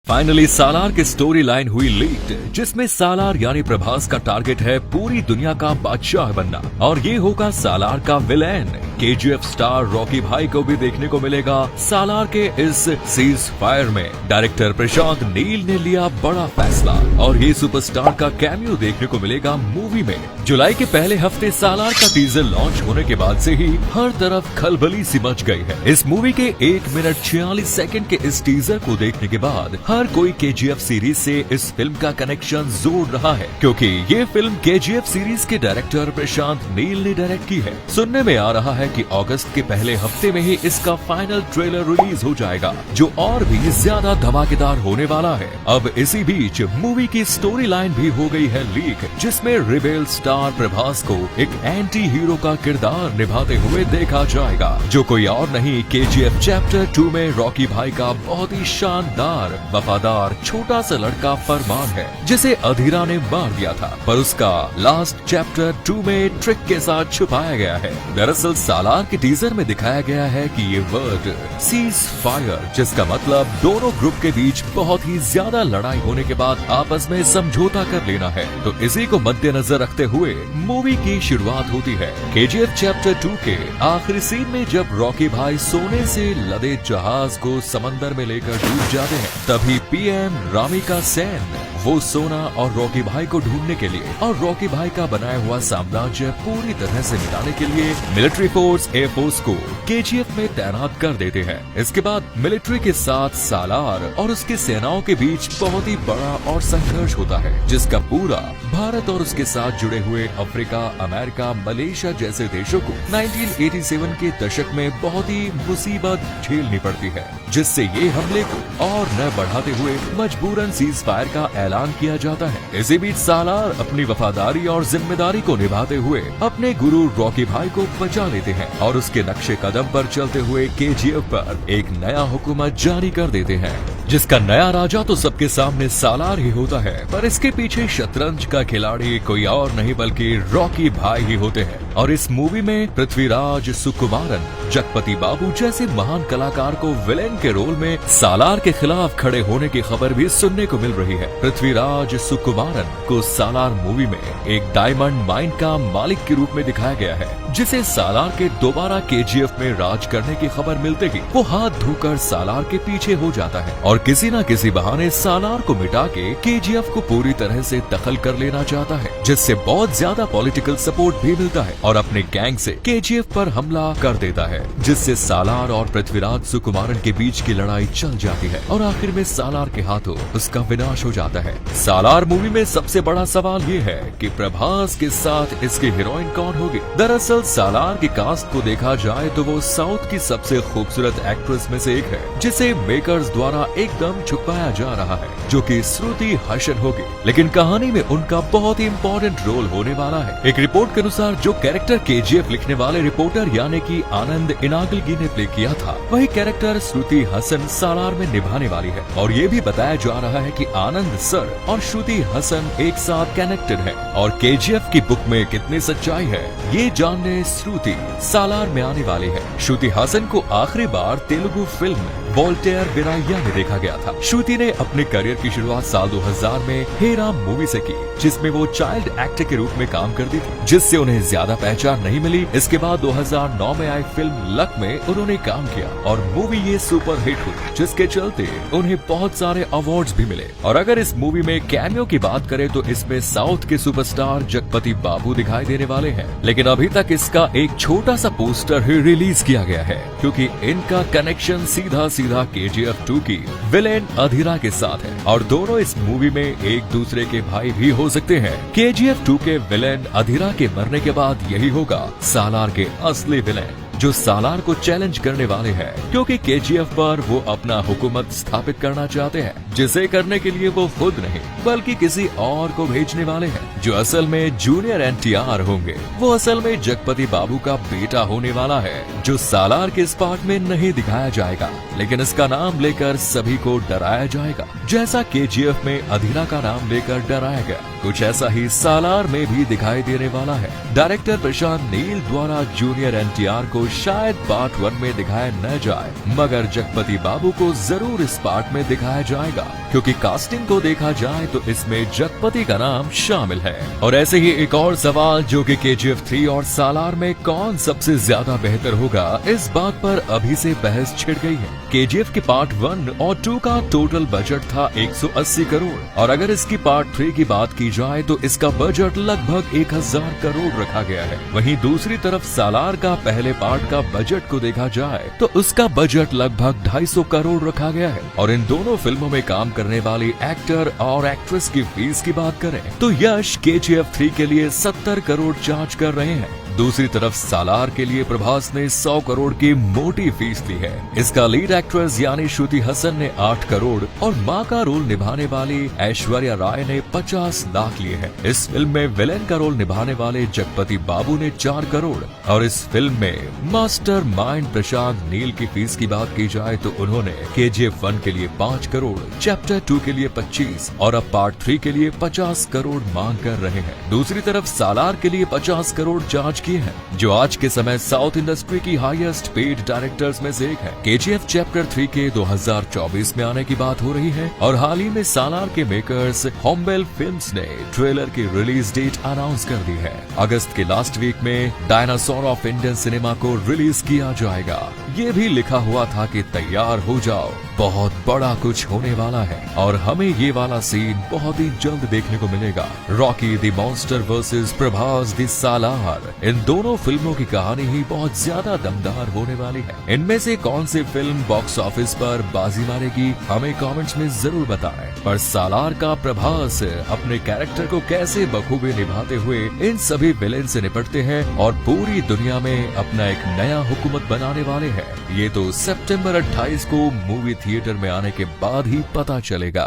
Finally सालार की story line हुई leak, जिसमें सालार यानी प्रभास का टारगेट है पूरी दुनिया का बादशाह बनना और ये होगा सालार का विलेन। केजीएफ स्टार रॉकी भाई को भी देखने को मिलेगा सालार के इस सीज फायर में। डायरेक्टर प्रशांत नील ने लिया बड़ा फैसला और ये सुपरस्टार का कैमियो देखने को मिलेगा मूवी में। जुलाई के पहले हफ्ते सालार का टीजर लॉन्च होने के बाद से ही हर तरफ खलबली सी मच गई है। इस मूवी के 1 मिनट 46 सेकंड के इस टीजर को देखने के बाद हर कोई केजीएफ सीरीज से इस फिल्म का कनेक्शन जोड़ रहा है, क्योंकि ये फिल्म केजीएफ सीरीज के डायरेक्टर प्रशांत नील ने डायरेक्ट की है। सुनने में आ रहा है कि अगस्त के पहले हफ्ते में ही इसका फाइनल ट्रेलर रिलीज हो जाएगा, जो और भी ज्यादा धमाकेदार होने वाला है। अब इसी बीच मूवी की स्टोरी लाइन भी हो गई है लीक, जिसमें रिबेल स्टार प्रभास को एक एंटी हीरो का किरदार निभाते हुए देखा जाएगा, जो कोई और नहीं केजीएफ चैप्टर 2 में रॉकी भाई का बहुत ही शानदार वफादार छोटा सा लड़का फरमान है, जिसे अधीरा ने मार दिया था, पर उसका लास्ट चैप्टर 2 में ट्रिक के साथ छुपाया गया है। दरअसल सालार के टीजर में दिखाया गया है कि ये वर्ड सीज फायर, जिसका मतलब दोनों ग्रुप के बीच बहुत ही ज्यादा लड़ाई होने के बाद आपस में समझौता कर लेना है। तो इसी को मद्देनजर रखते हुए मूवी की शुरुआत होती है। केजीएफ चैप्टर 2 के आखिरी सीन में जब रॉकी भाई सोने से लदे जहाज को समंदर में लेकर डूब जाते हैं, तभी पीएम रामिका सेन वो सोना और रॉकी भाई को ढूंढने के लिए और रॉकी भाई का बनाया हुआ साम्राज्य पूरी तरह से मिटाने के लिए मिलिट्री फोर्स एयरफोर्स को केजीएफ में तैनात कर देते हैं। इसके बाद मिलिट्री के साथ सालार और उसकी सेनाओं के बीच बहुत ही बड़ा और संघर्ष होता है, जिसका पूरा भारत और उसके साथ जुड़े हुए अफ्रीका, अमेरिका, मलेशिया जैसे देशों को 1987 के दशक में बहुत ही मुसीबत झेलनी पड़ती है, जिससे ये हमले को और न बढ़ाते हुए मजबूरन सीज फायर का ऐलान किया जाता है। इसी बीच सालार अपनी वफादारी और जिम्मेदारी को निभाते हुए अपने गुरु रॉकी भाई को बचा लेते हैं और उसके नक्शे कदम पर चलते हुए केजीएफ पर एक नया हुकूमत जारी कर देते हैं, जिसका नया राजा तो सबके सामने सालार ही होता है, पर इसके पीछे शतरंज का खिलाड़ी कोई और नहीं बल्कि रॉकी भाई ही होते हैं। और इस मूवी में पृथ्वीराज सुकुमारन, जगपति बाबू जैसे महान कलाकार को विलेन के रोल में सालार के खिलाफ खड़े होने की खबर भी सुनने को मिल रही है। पृथ्वीराज सुकुमारन को सालार मूवी में एक डायमंड माइन का मालिक के रूप में दिखाया गया है, जिसे सालार के दोबारा केजीएफ में राज करने की खबर मिलते ही वो हाथ धोकर सालार के पीछे हो जाता है और किसी न किसी बहाने सालार को मिटा के केजीएफ को पूरी तरह से दखल कर लेना चाहता है, जिससे बहुत ज्यादा पॉलिटिकल सपोर्ट भी मिलता है और अपने गैंग से केजीएफ पर हमला कर देता है, जिससे सालार और पृथ्वीराज सुकुमारन के बीच की लड़ाई चल जाती है और आखिर में सालार के हाथों उसका विनाश हो जाता है। सालार मूवी में सबसे बड़ा सवाल ये है कि प्रभास के साथ इसकी हीरोइन कौन होगी। दरअसल सालार की कास्ट को देखा जाए तो वो साउथ की सबसे खूबसूरत एक्ट्रेस में से एक है, जिसे मेकर्स द्वारा एकदम छुपाया जा रहा है, जो कि श्रुति हसन होगी, लेकिन कहानी में उनका बहुत ही इम्पोर्टेंट रोल होने वाला है। एक रिपोर्ट के अनुसार जो कैरेक्टर केजीएफ लिखने वाले रिपोर्टर यानी कि आनंद इनागलगी ने प्ले किया था, वही कैरेक्टर श्रुति हसन सालार में निभाने वाली है। और ये भी बताया जा रहा है कि आनंद सर और श्रुति हसन एक साथ कनेक्टेड है और केजीएफ की बुक में कितनी सच्चाई है ये जानने श्रुति सालार में आने वाली है। श्रुति हसन को आखिरी बार तेलुगु फिल्म वोल्टेयर बिराया में देखा गया था। श्रुति ने अपने करियर की शुरुआत साल 2000 में हे राम मूवी से की, जिसमें वो चाइल्ड एक्टर के रूप में काम करती थी, जिससे उन्हें ज्यादा पहचान नहीं मिली। इसके बाद 2009 में आई फिल्म लक में उन्होंने काम किया और मूवी ये सुपर हिट हुई, जिसके चलते उन्हें बहुत सारे अवार्ड्स भी मिले। और अगर इस मूवी में कैमियो की बात करें तो इसमें साउथ के सुपरस्टार जगपति बाबू दिखाई देने वाले हैं, लेकिन अभी तक इसका एक छोटा सा पोस्टर ही रिलीज किया गया है, क्योंकि इनका कनेक्शन सीधा केजीएफ 2 की विलेन अधीरा के साथ है और दोनों इस मूवी में एक दूसरे के भाई भी हो सकते हैं। केजीएफ 2 के विलेन अधीरा के मरने के बाद यही होगा सालार के असली विलेन, जो सालार को चैलेंज करने वाले हैं, क्योंकि केजीएफ पर वो अपना हुकूमत स्थापित करना चाहते हैं, जिसे करने के लिए वो खुद नहीं बल्कि किसी और को भेजने वाले हैं, जो असल में जूनियर एनटीआर होंगे। वो असल में जगपति बाबू का बेटा होने वाला है, जो सालार के इस पार्ट में नहीं दिखाया जाएगा, लेकिन इसका नाम लेकर सभी को डराया जाएगा, जैसा केजीएफ में अधीरा का नाम लेकर डराया गया। कुछ ऐसा ही सालार में भी दिखाई देने वाला है। डायरेक्टर प्रशांत नील द्वारा जूनियर एनटीआर को को शायद पार्ट 1 में दिखाया न जाए, मगर जगपति बाबू को जरूर इस पार्ट में दिखाया जाएगा, क्योंकि कास्टिंग को देखा जाए तो इसमें जगपति का नाम शामिल है। और ऐसे ही एक और सवाल जो कि KGF 3 और सालार में कौन सबसे ज्यादा बेहतर होगा, इस बात पर अभी से बहस छिड़ गई है। KGF के पार्ट 1 और 2 का टोटल बजट था 180 करोड़ और अगर इसकी पार्ट 3 की बात की जाए तो इसका बजट लगभग 1000 करोड़ रखा गया है। वहीं दूसरी तरफ सालार का पहले पार्ट का बजट को देखा जाए तो उसका बजट लगभग 250 करोड़ रखा गया है। और इन दोनों फिल्मों में काम करने वाली एक्टर और एक्ट्रेस की फीस की बात करें तो यश KGF 3 के लिए 70 करोड़ चार्ज कर रहे हैं। दूसरी तरफ सालार के लिए प्रभास ने 100 करोड़ की मोटी फीस ली है। इसका लीड एक्ट्रेस यानी श्रुति हसन ने 8 करोड़ और मां का रोल निभाने वाली ऐश्वर्या राय ने 50 लाख लिए हैं। इस फिल्म में विलेन का रोल निभाने वाले जगपति बाबू ने 4 करोड़ और इस फिल्म में मास्टर माइंड प्रशांत नील की फीस की बात की जाए तो उन्होंने KGF 1 के लिए 5 करोड़, चैप्टर 2 के लिए 25 और अब पार्ट 3 के लिए 50 करोड़ मांग कर रहे हैं। दूसरी तरफ सालार के लिए 50 करोड़ चार्ज किए हैं, जो आज के समय साउथ इंडस्ट्री की हाईएस्ट पेड डायरेक्टर्स में से एक है। KGF चैप्टर 3 के 2024 में आने की बात हो रही है और हाल ही में सालार के मेकर्स हॉम्बेल फिल्म्स ने ट्रेलर की रिलीज डेट अनाउंस कर दी है। अगस्त के लास्ट वीक में डायनासोर ऑफ इंडियन सिनेमा को रिलीज किया जाएगा। ये भी लिखा हुआ था कि तैयार हो जाओ, बहुत बड़ा कुछ होने वाला है और हमें ये वाला सीन बहुत ही जल्द देखने को मिलेगा। Rocky the monster versus Prabhas the Salaar, इन दोनों फिल्मों की कहानी ही बहुत ज्यादा दमदार होने वाली है। इनमें से कौन सी फिल्म बॉक्स ऑफिस पर बाजी मारेगी, हमें कमेंट्स में जरूर बताएं। पर सालार का प्रभास अपने कैरेक्टर को कैसे बखूबी निभाते हुए इन सभी विलेन से निपटते हैं और पूरी दुनिया में अपना एक नया हुकूमत बनाने वाले हैं, ये तो सितंबर 28 को मूवी थिएटर में आने के बाद ही पता चलेगा।